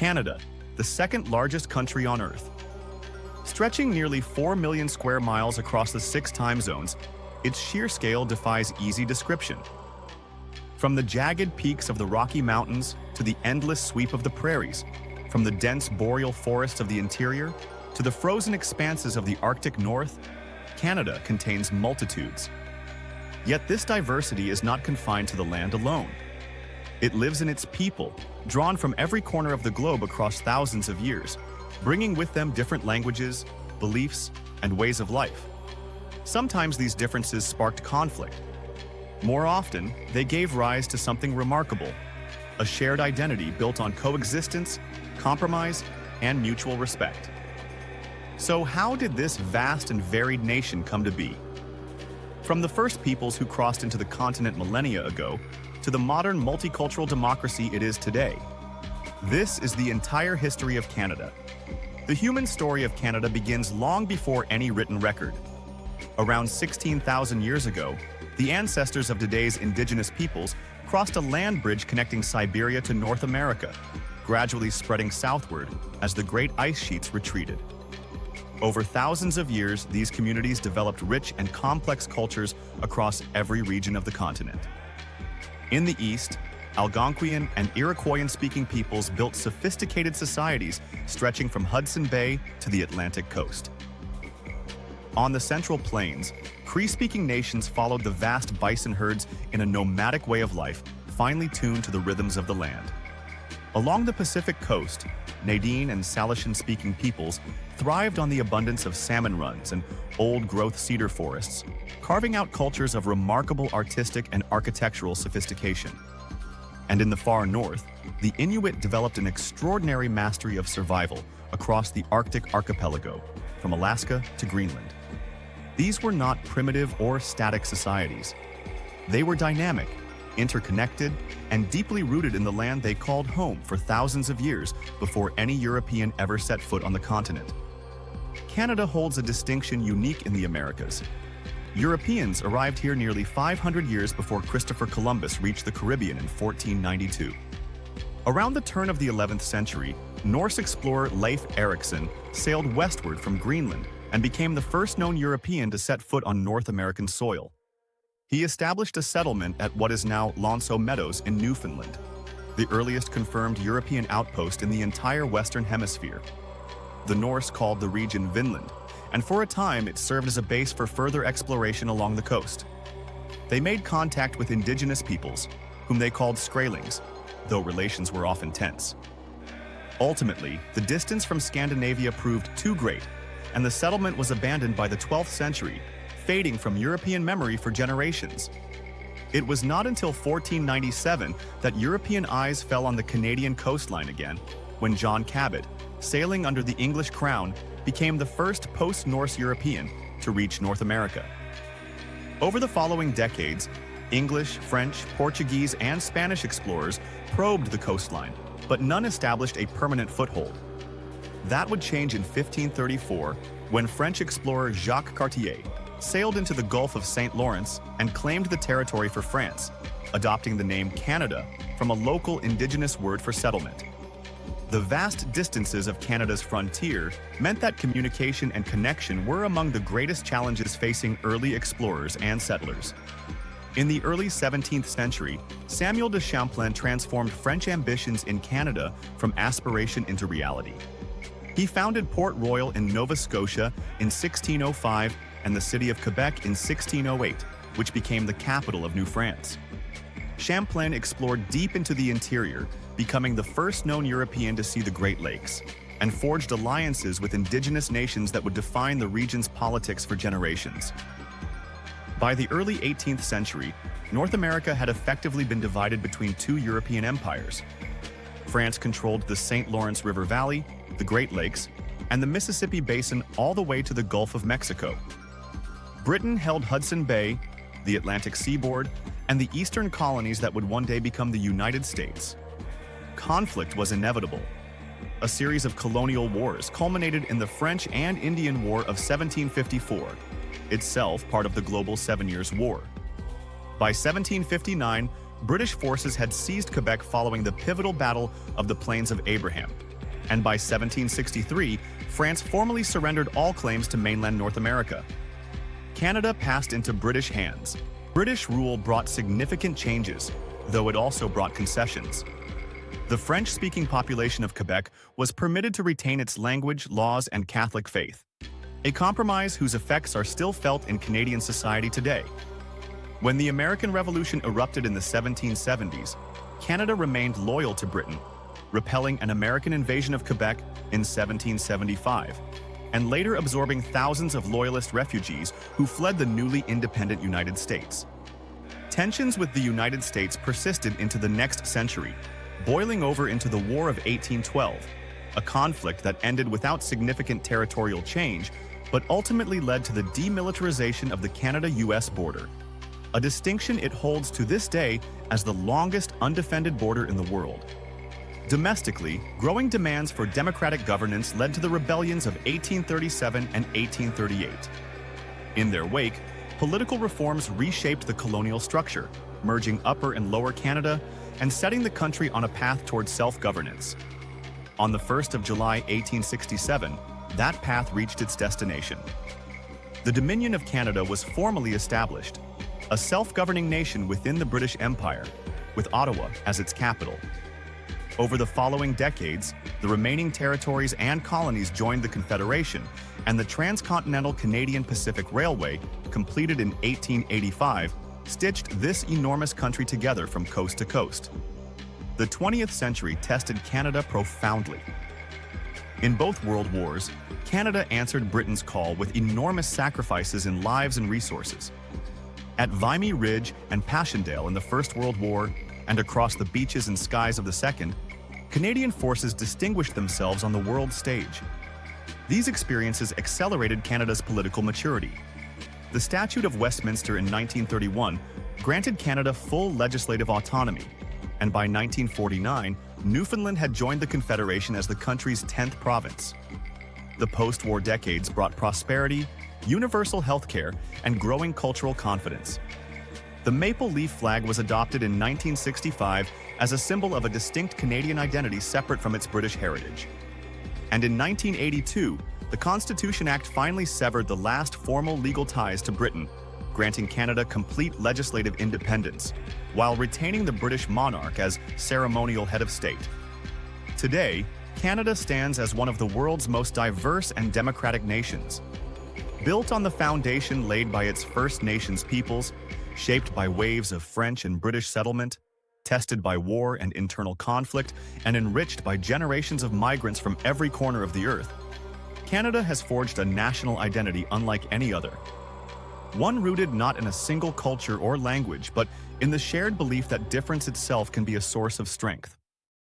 Canada, the second largest country on Earth. Stretching nearly 4 million square miles across the 6 time zones, its sheer scale defies easy description. From the jagged peaks of the Rocky Mountains to the endless sweep of the prairies, from the dense boreal forests of the interior to the frozen expanses of the Arctic North, Canada contains multitudes. Yet this diversity is not confined to the land alone. It lives in its people, drawn from every corner of the globe across thousands of years, bringing with them different languages, beliefs, and ways of life. Sometimes these differences sparked conflict. More often, they gave rise to something remarkable, a shared identity built on coexistence, compromise, and mutual respect. So how did this vast and varied nation come to be? From the first peoples who crossed into the continent millennia ago, to the modern multicultural democracy it is today, this is the entire history of Canada. The human story of Canada begins long before any written record. Around 16,000 years ago, the ancestors of today's Indigenous peoples crossed a land bridge connecting Siberia to North America, gradually spreading southward as the great ice sheets retreated. Over thousands of years, these communities developed rich and complex cultures across every region of the continent. In the east, Algonquian and Iroquoian-speaking peoples built sophisticated societies stretching from Hudson Bay to the Atlantic coast. On the Central Plains, Cree-speaking nations followed the vast bison herds in a nomadic way of life, finely tuned to the rhythms of the land. Along the Pacific coast, Nadine and Salishan-speaking peoples thrived on the abundance of salmon runs and old-growth cedar forests, carving out cultures of remarkable artistic and architectural sophistication. And in the far north, the Inuit developed an extraordinary mastery of survival across the Arctic archipelago, from Alaska to Greenland. These were not primitive or static societies. They were dynamic, interconnected, and deeply rooted in the land they called home for thousands of years before any European ever set foot on the continent. Canada holds a distinction unique in the Americas. Europeans arrived here nearly 500 years before Christopher Columbus reached the Caribbean in 1492. Around the turn of the 11th century, Norse explorer Leif Erikson sailed westward from Greenland and became the first known European to set foot on North American soil. He established a settlement at what is now L'Anse aux Meadows in Newfoundland, the earliest confirmed European outpost in the entire Western Hemisphere. The Norse called the region Vinland, and for a time it served as a base for further exploration along the coast. They made contact with indigenous peoples, whom they called Skraelings, though relations were often tense. Ultimately, the distance from Scandinavia proved too great, and the settlement was abandoned by the 12th century, fading from European memory for generations. It was not until 1497 that European eyes fell on the Canadian coastline again, when John Cabot, sailing under the English crown, became the first post-Norse European to reach North America. Over the following decades, English, French, Portuguese, and Spanish explorers probed the coastline, but none established a permanent foothold. That would change in 1534 when French explorer Jacques Cartier sailed into the Gulf of St. Lawrence and claimed the territory for France, adopting the name Canada from a local indigenous word for settlement. The vast distances of Canada's frontier meant that communication and connection were among the greatest challenges facing early explorers and settlers. In the early 17th century, Samuel de Champlain transformed French ambitions in Canada from aspiration into reality. He founded Port Royal in Nova Scotia in 1605 and the city of Quebec in 1608, which became the capital of New France. Champlain explored deep into the interior, becoming the first known European to see the Great Lakes, and forged alliances with indigenous nations that would define the region's politics for generations. By the early 18th century, North America had effectively been divided between two European empires. France controlled the St. Lawrence River Valley, the Great Lakes, and the Mississippi Basin all the way to the Gulf of Mexico. Britain held Hudson Bay, the Atlantic seaboard, and the eastern colonies that would one day become the United States. Conflict was inevitable. A series of colonial wars culminated in the French and Indian War of 1754, itself part of the global 7 Years' War. By 1759, British forces had seized Quebec following the pivotal Battle of the Plains of Abraham, and by 1763, France formally surrendered all claims to mainland North America. Canada passed into British hands. British rule brought significant changes, though it also brought concessions. The French-speaking population of Quebec was permitted to retain its language, laws, and Catholic faith, a compromise whose effects are still felt in Canadian society today. When the American Revolution erupted in the 1770s, Canada remained loyal to Britain, repelling an American invasion of Quebec in 1775, and later absorbing thousands of Loyalist refugees who fled the newly independent United States. Tensions with the United States persisted into the next century, boiling over into the War of 1812, a conflict that ended without significant territorial change, but ultimately led to the demilitarization of the Canada-US border, a distinction it holds to this day as the longest undefended border in the world. Domestically, growing demands for democratic governance led to the rebellions of 1837 and 1838. In their wake, political reforms reshaped the colonial structure, merging Upper and Lower Canada and setting the country on a path towards self-governance. On the 1st of July 1867, that path reached its destination. The Dominion of Canada was formally established, a self-governing nation within the British Empire, with Ottawa as its capital. Over the following decades, the remaining territories and colonies joined the Confederation, and the Transcontinental Canadian Pacific Railway, completed in 1885, stitched this enormous country together from coast to coast. The 20th century tested Canada profoundly. In both World Wars, Canada answered Britain's call with enormous sacrifices in lives and resources. At Vimy Ridge and Passchendaele in the First World War, and across the beaches and skies of the Second, Canadian forces distinguished themselves on the world stage. These experiences accelerated Canada's political maturity. The Statute of Westminster in 1931 granted Canada full legislative autonomy, and by 1949, Newfoundland had joined the Confederation as the country's 10th province. The post-war decades brought prosperity, universal health care, and growing cultural confidence. The maple leaf flag was adopted in 1965 as a symbol of a distinct Canadian identity separate from its British heritage. And in 1982, the Constitution Act finally severed the last formal legal ties to Britain, granting Canada complete legislative independence, while retaining the British monarch as ceremonial head of state. Today, Canada stands as one of the world's most diverse and democratic nations. Built on the foundation laid by its First Nations peoples, shaped by waves of French and British settlement, tested by war and internal conflict, and enriched by generations of migrants from every corner of the earth, Canada has forged a national identity unlike any other. One rooted not in a single culture or language, but in the shared belief that difference itself can be a source of strength.